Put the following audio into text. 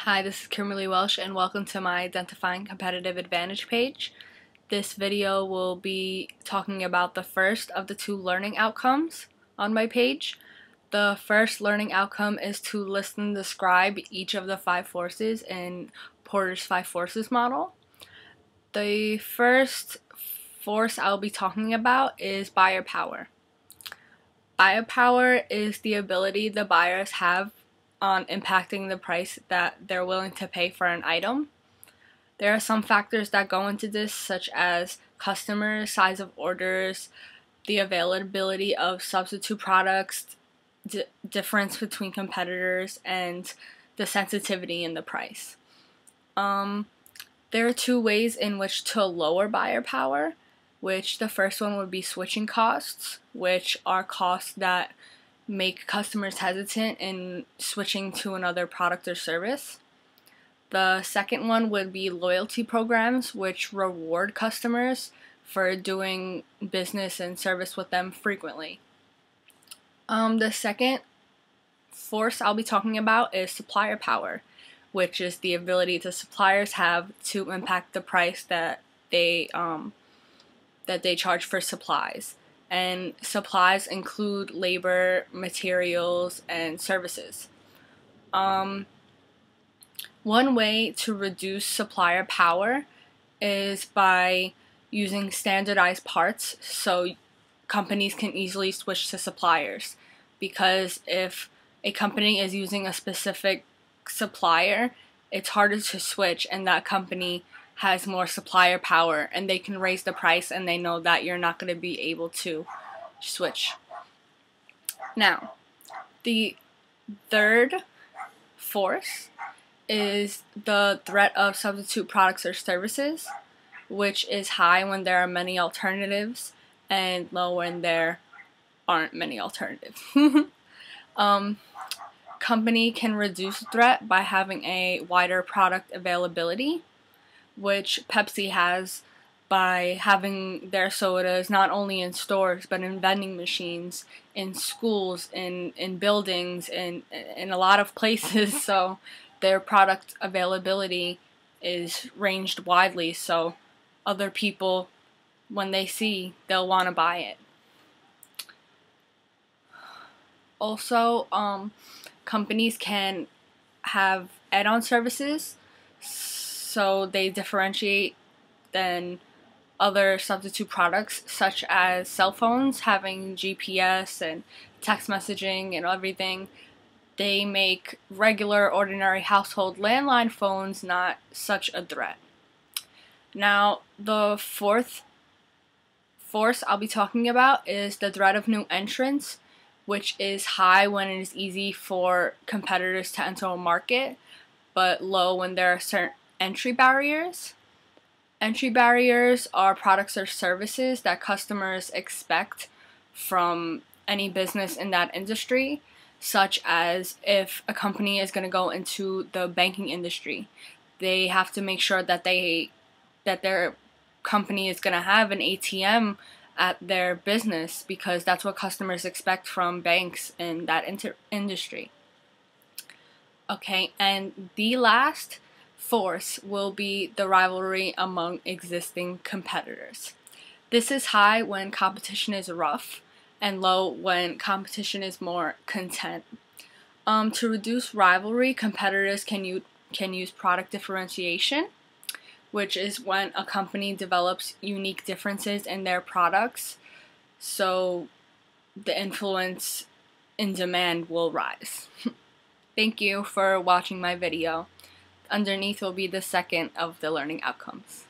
Hi, this is Kimberly Welsh and welcome to my Identifying Competitive Advantage page. This video will be talking about the first of the two learning outcomes on my page. The first learning outcome is to list and describe each of the 5 forces in Porter's 5 forces model. The first force I'll be talking about is buyer power. Buyer power is the ability the buyers have on impacting the price that they're willing to pay for an item. There are some factors that go into this, such as customers, size of orders, the availability of substitute products, difference between competitors, and the sensitivity in the price. There are 2 ways in which to lower buyer power, which the first one would be switching costs, which are costs that make customers hesitant in switching to another product or service. The second one would be loyalty programs, which reward customers for doing business and service with them frequently. The second force I'll be talking about is supplier power, which is the ability the suppliers have to impact the price that they charge for supplies. And supplies include labor, materials, and services. One way to reduce supplier power is by using standardized parts so companies can easily switch to suppliers. Because if a company is using a specific supplier, it's harder to switch, and that company has more supplier power and they can raise the price and they know that you're not going to be able to switch. Now, the third force is the threat of substitute products or services, which is high when there are many alternatives and low when there aren't many alternatives. Company can reduce threat by having a wider product availability, which Pepsi has by having their sodas not only in stores but in vending machines, in schools, in buildings, in a lot of places. So their product availability is ranged widely, so other people, when they see, they'll want to buy it. Also, companies can have add-on services, so they differentiate than other substitute products, such as cell phones having GPS and text messaging and everything. They make regular, ordinary household landline phones not such a threat. Now, the fourth force I'll be talking about is the threat of new entrants, which is high when it is easy for competitors to enter a market, but low when there are certain entry barriers. Entry barriers are products or services that customers expect from any business in that industry, such as if a company is going to go into the banking industry, they have to make sure that their company is going to have an ATM at their business, because that's what customers expect from banks in that industry. Okay, and the last force will be the rivalry among existing competitors. This is high when competition is rough and low when competition is more content. To reduce rivalry, competitors can use product differentiation, which is when a company develops unique differences in their products, so the influence in demand will rise. Thank you for watching my video. Underneath will be the second of the learning outcomes.